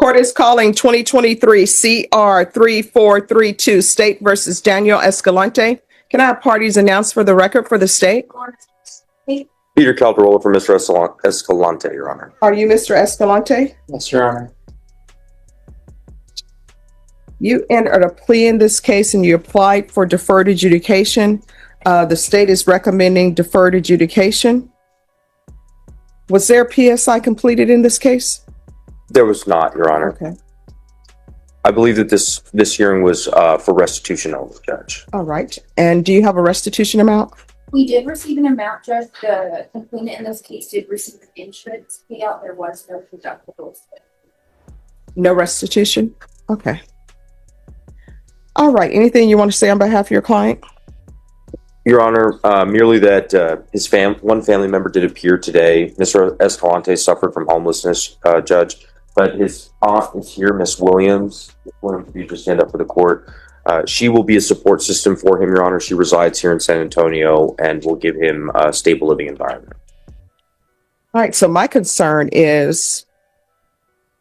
Court is calling 2023 CR 3432 State versus Daniel Escalante. Can I have parties announced for the record for the state? Peter Calderola for Mr. Escalante, Your Honor. Are you Mr. Escalante? Yes, Your Honor. You entered a plea in this case and you applied for deferred adjudication. The state is recommending deferred adjudication. Was there a PSI completed in this case? There was not, Your Honor. Okay. I believe that this hearing was for restitution only, Judge. All right. And do you have a restitution amount? We did receive an amount, Judge. The complainant in this case did receive an insurance payout. There was no deductibles. No restitution? Okay. All right. Anything you want to say on behalf of your client? Your Honor, merely that one family member did appear today. Mr. Escalante suffered from homelessness, Judge, but his aunt is here, Miss Williams. Miss Williams, if you just stand up for the court. She will be a support system for him, Your Honor. She resides here in San Antonio and will give him a stable living environment. All right. So my concern is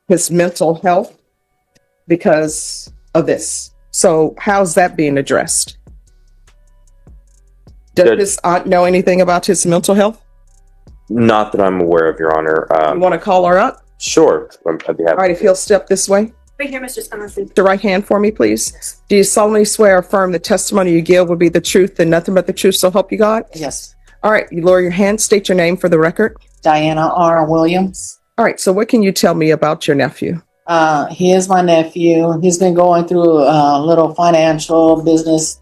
his mental health because of this. So how's that being addressed? Does his aunt know anything about his mental health? Not that I'm aware of, Your Honor. You want to call her up? Sure. I'd be happy. All right. If you'll step this way. Right here, Mr. Summerson. The right hand for me, please. Do you solemnly swear or affirm the testimony you give will be the truth and nothing but the truth, so help you God? Yes. All right. You lower your hand. State your name for the record. Diana R. Williams. All right. So what can you tell me about your nephew? He is my nephew. He's been going through little financial business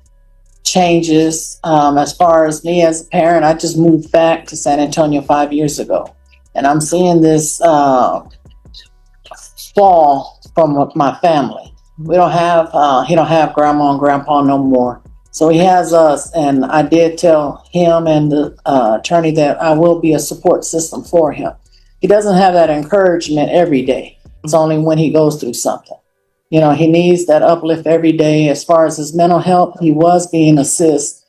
changes. As far as me as a parent, I just moved back to San Antonio 5 years ago. And I'm seeing this fall from my family. We don't have, he don't have grandma and grandpa no more. So he has us, and I did tell him and the attorney that I will be a support system for him. He doesn't have that encouragement every day. It's only when he goes through something. You know, he needs that uplift every day. As far as his mental health, he was being assist.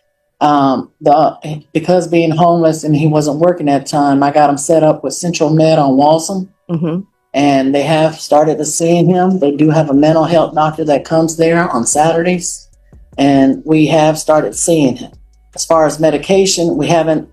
Because being homeless and he wasn't working at the time, I got him set up with Central Med on Walsall. Mm-hmm. And they have started to seeing him. They do have a mental health doctor that comes there on Saturdays. And we have started seeing him. As far as medication, we haven't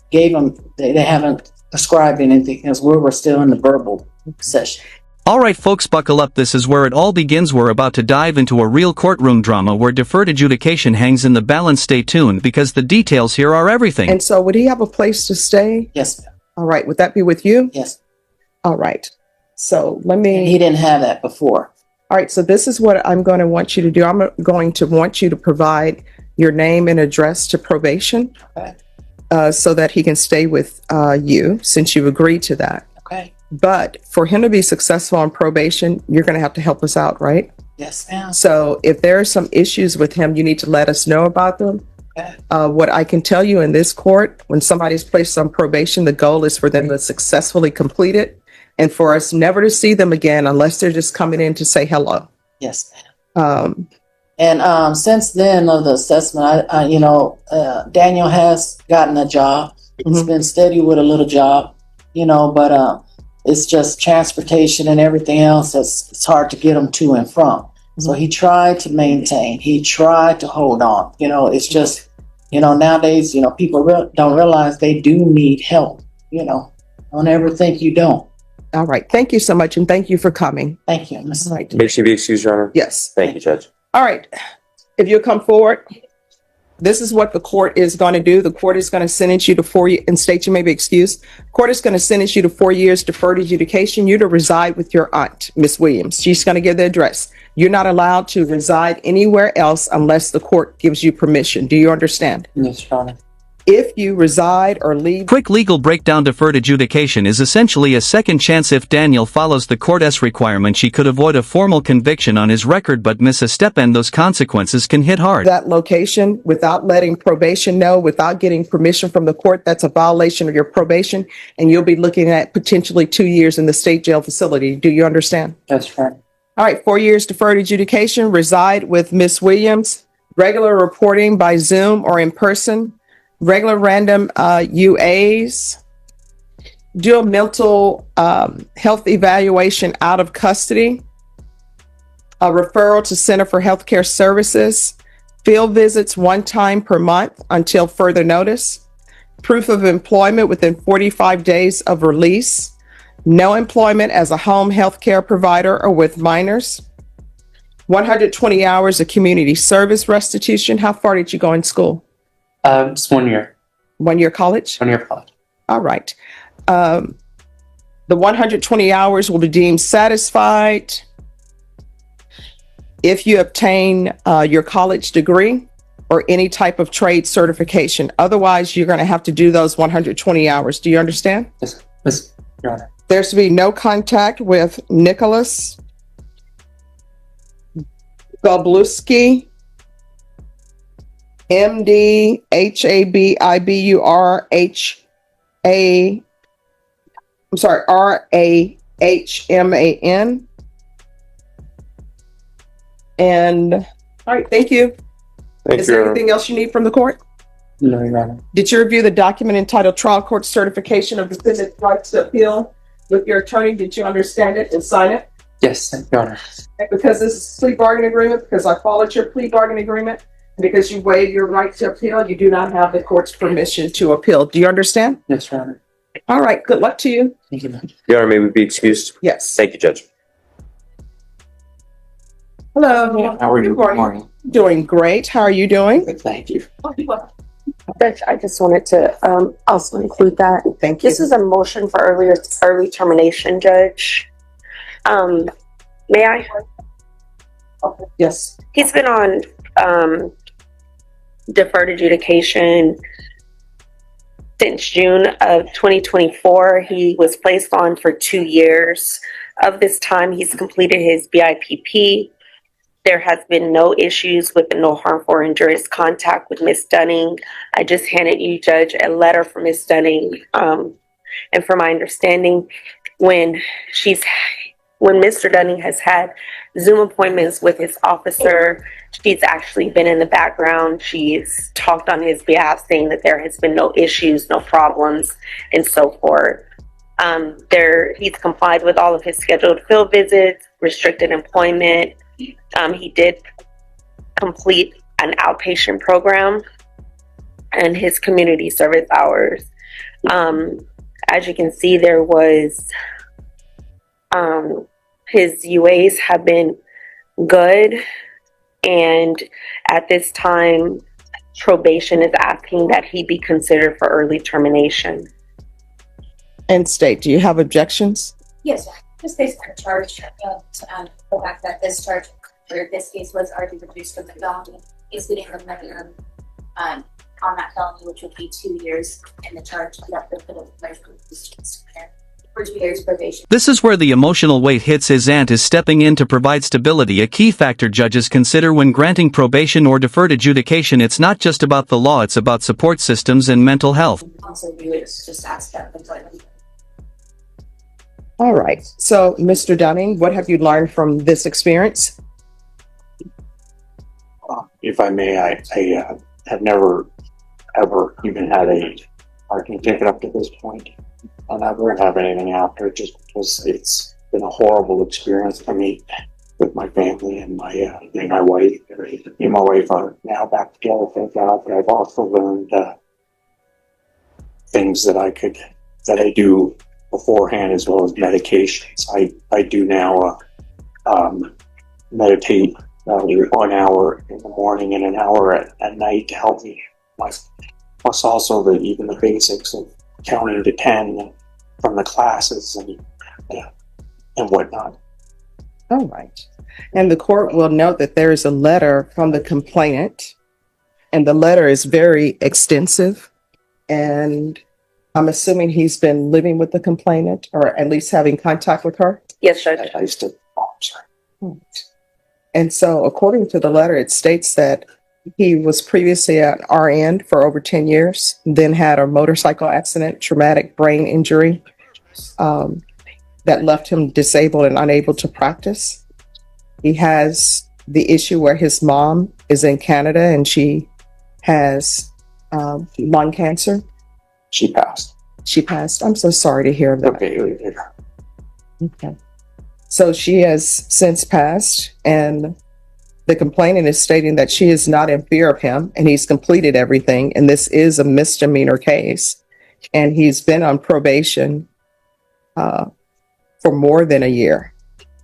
gave him, they haven't prescribed anything because we're still in the verbal session. Alright folks, buckle up, this is where it all begins. We're about to dive into a real courtroom drama where deferred adjudication hangs in the balance. Stay tuned because the details here are everything. And so would he have a place to stay? Yes, ma'am. All right. Would that be with you? Yes. All right. So let And me... he didn't have that before. All right. So this is what I'm going to want you to do. I'm going to want you to provide your name and address to probation. Okay. So that he can stay with you since you agreed to that. Okay. But for him to be successful on probation, you're going to have to help us out, right? Yes, ma'am. So if there are some issues with him, you need to let us know about them. Okay. What I can tell you in this court, when somebody's placed on probation, the goal is for them to successfully complete it and for us never to see them again unless they're just coming in to say hello. Yes, ma'am. And since then of the assessment, Daniel has gotten a job. He's been steady with a little job, but it's just transportation and everything else it's hard to get him to and from. So he tried to maintain. He tried to hold on. It's just, nowadays, people don't realize they do need help. Don't ever think you don't. All right. Thank you so much. And thank you for coming. Thank you, Ms. All right. May she be excused, Your Honor? Yes. Thank you, Judge. All right. If you'll come forward, this is what the court is going to do. The court is going to sentence you to 4 years, and state you may be excused. Court is going to sentence you to 4 years deferred adjudication. You to reside with your aunt, Miss Williams. She's going to give the address. You're not allowed to reside anywhere else unless the court gives you permission. Do you understand? Yes, Your Honor. If you reside or leave... Quick legal breakdown. Deferred adjudication is essentially a second chance. If Daniel follows the court's requirement, she could avoid a formal conviction on his record but miss a step, and those consequences can hit hard. That location without letting probation know, without getting permission from the court, that's a violation of your probation, and you'll be looking at potentially 2 years in the state jail facility. Do you understand? That's right. All right, 4 years deferred adjudication, reside with Miss Williams, regular reporting by Zoom or in person, regular random UAs, do a mental health evaluation out of custody, a referral to Center for Healthcare Services, field visits 1 time per month until further notice, proof of employment within 45 days of release, no employment as a home health care provider or with minors, 120 hours of community service restitution. How far did you go in school? Just 1 year. 1 year college? 1 year college. All right. The 120 hours will be deemed satisfied if you obtain your college degree or any type of trade certification. Otherwise, you're going to have to do those 120 hours. Do you understand? Yes, Your Honor. There's to be no contact with Nicholas Gobluski, MD, RAHMAN. And, all right, thank you. Thank Is you, there Your Honor. anything else you need from the court? No, Your Honor. Did you review the document entitled Trial Court Certification of Defendant's Rights to Appeal with your attorney? Did you understand it and sign it? Yes, Your Honor. Because this is a plea bargaining agreement, because I followed your plea bargaining agreement, and because you waived your right to appeal, you do not have the court's permission to appeal. Do you understand? Yes, Your Honor. All right, good luck to you. Thank you, ma'am. Your Honor, may we be excused? Yes. Thank you, Judge. Hello. How are you? Good morning. Doing great. How are you doing? Good, thank you. Judge, I just wanted to also include that. Thank you. This is a motion for early termination, Judge. May I? Yes. He's been on deferred adjudication since June of 2024. He was placed on for 2 years. Of this time, he's completed his BIPP. There has been no issues with the no harmful or injurious contact with Ms. Dunning. I just handed you, Judge, a letter from Ms. Dunning. And from my understanding, when Mr. Dunning has had Zoom appointments with his officer, she's actually been in the background. She's talked on his behalf, saying that there has been no issues, no problems, and so forth. He's complied with all of his scheduled field visits, restricted employment. He did complete an outpatient program and his community service hours. As you can see, there was his UAs have been good, and at this time, probation is asking that he be considered for early termination. And state, do you have objections? Yes, just based on the charge, the fact that this charge, or this case was already reduced from the felony, is getting the minimum on that felony, which would be 2 years, and the charge that the for 2 years probation. This is where the emotional weight hits. His aunt is stepping in to provide stability, a key factor judges consider when granting probation or deferred adjudication. It's not just about the law, it's about support systems and mental health. Also, we would just ask that the All right. So, Mr. Dunning, what have you learned from this experience? If I may, I have never, ever even had a parking ticket up to this point. I'll never have anything after, just because it's been a horrible experience for me with my family and my wife. Me and my wife are now back together, thank God, but I've also learned things that I do beforehand, as well as medications. I do now meditate 1 hour in the morning and an hour at night to help me. Plus also even the basics of counting to 10 from the classes and whatnot. All right. And the court will note that there is a letter from the complainant, and the letter is very extensive. And I'm assuming he's been living with the complainant, or at least having contact with her. Yes, Judge. I used to, I'm sorry. And so, according to the letter, it states that he was previously at RN for over 10 years, then had a motorcycle accident, traumatic brain injury that left him disabled and unable to practice. He has the issue where his mom is in Canada and she has lung cancer. She passed. She passed. I'm so sorry to hear that. Okay. Okay. So she has since passed, and the complainant is stating that she is not in fear of him and he's completed everything. And this is a misdemeanor case. And he's been on probation for more than a year.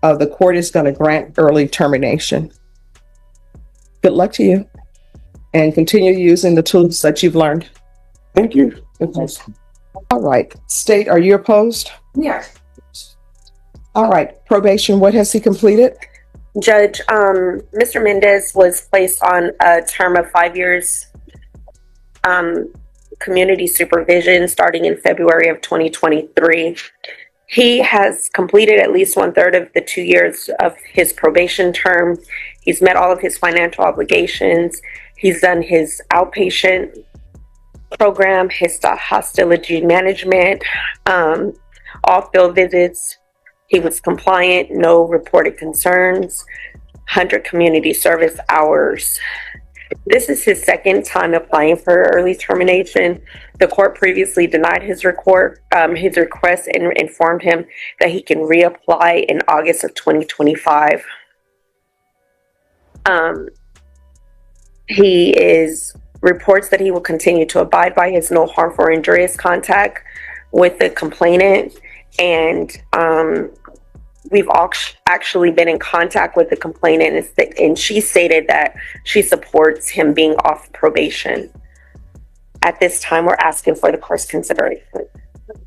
The court is going to grant early termination. Good luck to you, and continue using the tools that you've learned. Thank you. Okay. All right. State, are you opposed? We are. All right. Probation, what has he completed? Judge, Mr. Mendez was placed on a term of 5 years, community supervision starting in February of 2023. He has completed at least 1/3 of the 2 years of his probation term. He's met all of his financial obligations. He's done his outpatient program, his hostility management, all field visits. He was compliant, no reported concerns, 100 community service hours. This is his second time applying for early termination. The court previously denied his request and informed him that he can reapply in August of 2025. He reports that he will continue to abide by his no harmful or injurious contact with the complainant, and we've all actually been in contact with the complainant, and she stated that she supports him being off probation. At this time, we're asking for the court's consideration.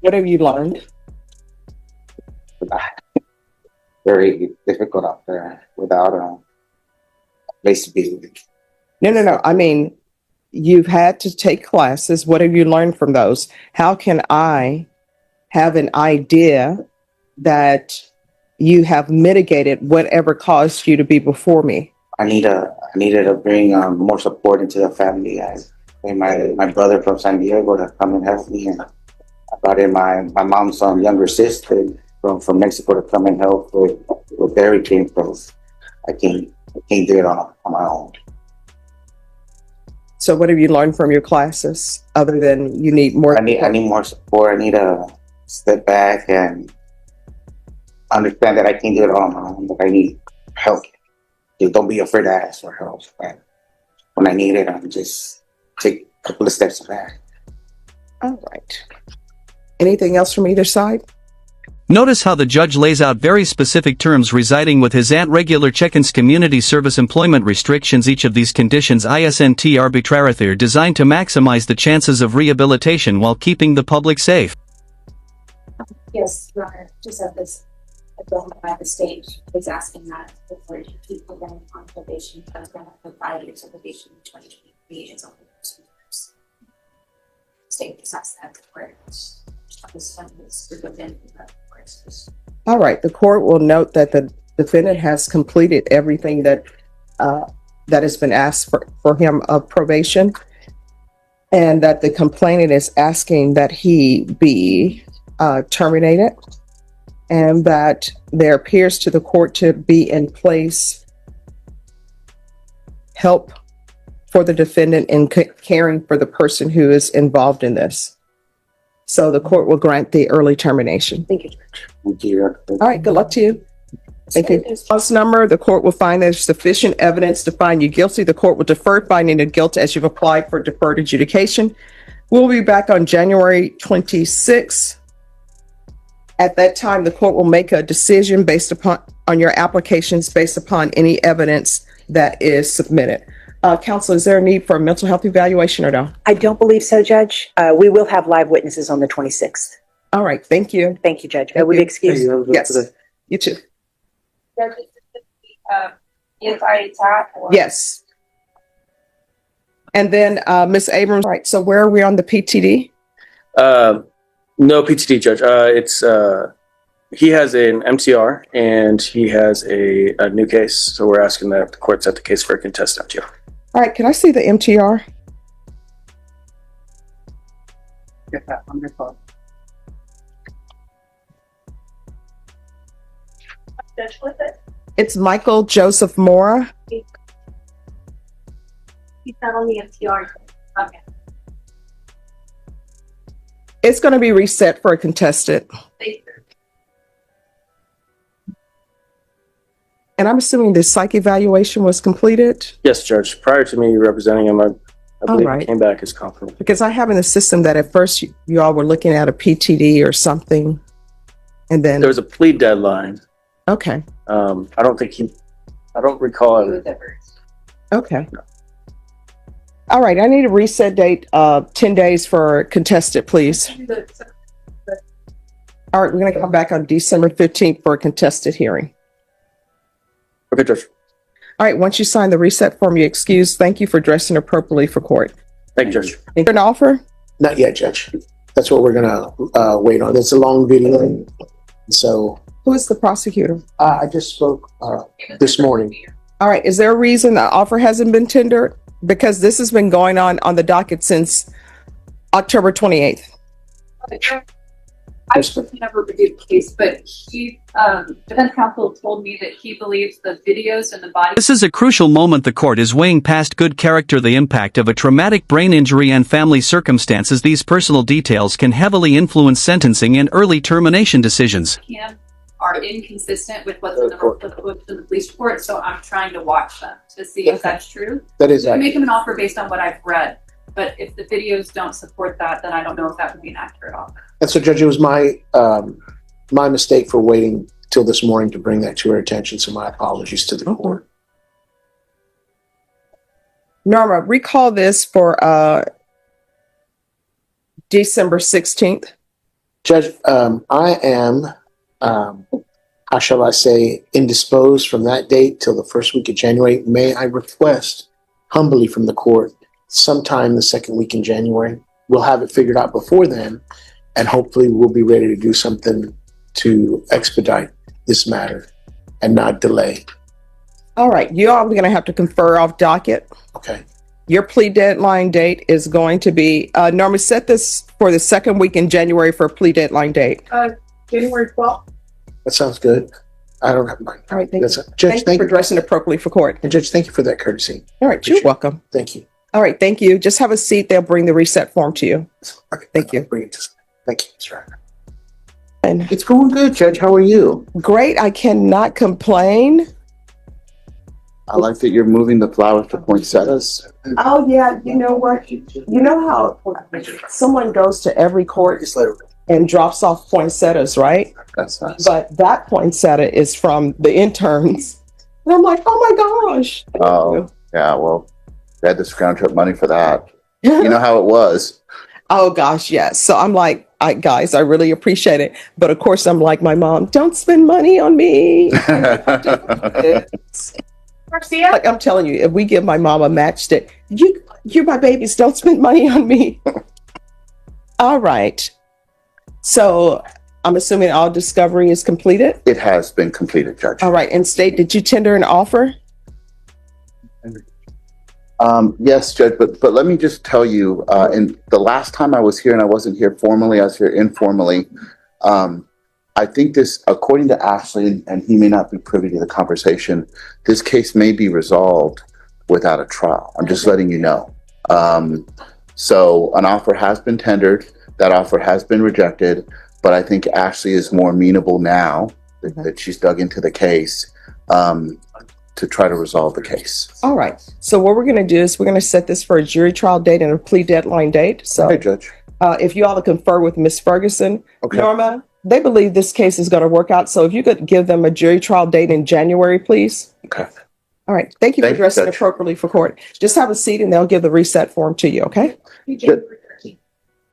What have you learned? Very difficult out there without a place to be. No. I mean, you've had to take classes. What have you learned from those? How can I have an idea that you have mitigated whatever caused you to be before me? I needed to bring more support into the family. I my brother from San Diego to come and help me, and I brought in my mom's younger sister from Mexico to come and help with everything. Because I can't do it on my own. So what have you learned from your classes other than you need more? I need more support. I need to step back and understand that I can't do it all on my own. But I need help. Just don't be afraid to ask for help. And when I need it, I'm just take a couple of steps back. All right. Anything else from either side? Notice how the judge lays out very specific terms residing with his aunt regular check-ins community service employment restrictions. Each of these conditions isn't arbitrary, they're designed to maximize the chances of rehabilitation while keeping the public safe. Yes, Your Honor, just at this, at the stage, is asking that before you keep them on probation, for 5 years of probation in 2023 is only 2 years. State decides that where it's within the course. All right. The court will note that the defendant has completed everything that has been asked for him of probation, and that the complainant is asking that he be terminated, and that there appears to the court to be in place help for the defendant in caring for the person who is involved in this. So the court will grant the early termination. Thank you, Judge. Thank you. All right, good luck to you. Thank you. Clause number, the court will find there's sufficient evidence to find you guilty. The court will defer finding of guilt as you've applied for deferred adjudication. We'll be back on January 26th. At that time, the court will make a decision based on your applications based upon any evidence that is submitted. Counsel, is there a need for a mental health evaluation or no? I don't believe so, Judge. We will have live witnesses on the 26th. All right, thank you. Thank you, Judge. Thank Would you. you excuse? Yes, you too. Anti-attack or? Yes. And then Ms. Abrams, all right, so where are we on the PTD? No PTD, Judge. He has an MTR and he has a new case, so we're asking that the court set the case for a contested MTR. All right, can I see the MTR? Get that on your phone. Judge, with it? It's Michael Joseph Mora. He's not on the MTR. Okay. It's going to be reset for a contested. And I'm assuming the psych evaluation was completed? Yes, Judge. Prior to me representing him, I believe right. it came back as confirmed. Because I have in the system that at first you all were looking at a PTD or something. And then, There was a plea deadline. okay, I don't recall it. okay. All right, I need a reset date, 10 days for contested, please. All right, we're going to come back on December 15th for a contested hearing. Okay, Judge. All right, once you sign the reset form, you excuse. Thank you for dressing appropriately for court. Thank you, Judge. Is there an offer? Not yet, Judge. That's what we're gonna wait on. It's a long video. So Who is the prosecutor? I just spoke this morning. All right, is there a reason the offer hasn't been tendered? Because this has been going on the docket since October 28th. I never reviewed the case, but defense counsel told me that he believes the videos and the body. This is a crucial moment. The court is weighing past good character the impact of a traumatic brain injury and family circumstances. These personal details can heavily influence sentencing and early termination decisions. Are inconsistent with what's in the police report, so I'm trying to watch them to see if that's true. That is I accurate. make him an offer based on what I've read, but if the videos don't support that, then I don't know if that would be an accurate offer. And so, Judge, it was my mistake for waiting till this morning to bring that to her attention. So my apologies to the court. Norma, recall this for December 16th. Judge, I am, how shall I say, indisposed from that date till the first week of January. May I request humbly from the court sometime the second week in January? We'll have it figured out before then, and hopefully we'll be ready to do something to expedite this matter and not delay. All right, you all are going to have to confer off docket. Okay. Your plea deadline date is going to be, Norma, set this for the second week in January for a plea deadline date. January 12th. That sounds good. I don't have mine. All right, thank you. Judge, Thank you for dressing appropriately for court. And Judge, thank you for that courtesy. All right, you're welcome. Thank you. All right, thank you. Just have a seat. They'll bring the reset form to you. Okay, Thank you. Bring it to, thank you, sir. And It's going good, Judge. How are you? great, I cannot complain. I like that you're moving the flowers to poinsettias. Oh, yeah, you know what? You know how someone goes to every court Just let her. and drops off poinsettias, right? That's nice. But that poinsettia is from the interns. And I'm like, oh my gosh. Oh, yeah, well, they had to scrounge up money for that. You know how it was. Oh gosh, yes. So I'm like, guys, I really appreciate it. But of course, I'm like my mom, don't spend money on me. Like I'm telling you, if we give my mom a matchstick, you're my babies, don't spend money on me. All right. So I'm assuming all discovery is completed? It has been completed, Judge. All right. And State, did you tender an offer? Yes, Judge, but let me just tell you, and the last time I was here, and I wasn't here formally, I was here informally. I think this, according to Ashley, and he may not be privy to the conversation, this case may be resolved without a trial. I'm just letting you know. So an offer has been tendered. That offer has been rejected, but I think Ashley is more amenable now that she's dug into the case to try to resolve the case. All right. So what we're going to do is we're going to set this for a jury trial date and a plea deadline date. So Hey, Judge. if you all to confer with Ms. Ferguson, Okay. Norma, they believe this case is going to work out. So if you could give them a jury trial date in January, please. Okay. All right. Thank you for Thank you, dressing Judge. appropriately for court. Just have a seat and they'll give the reset form to you. Okay.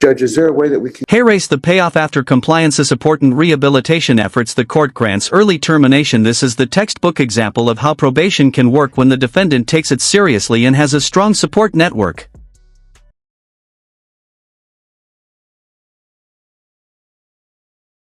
Judge, is there a way that we can Erase the payoff after compliance is important rehabilitation efforts. The court grants early termination. This is the textbook example of how probation can work when the defendant takes it seriously and has a strong support network.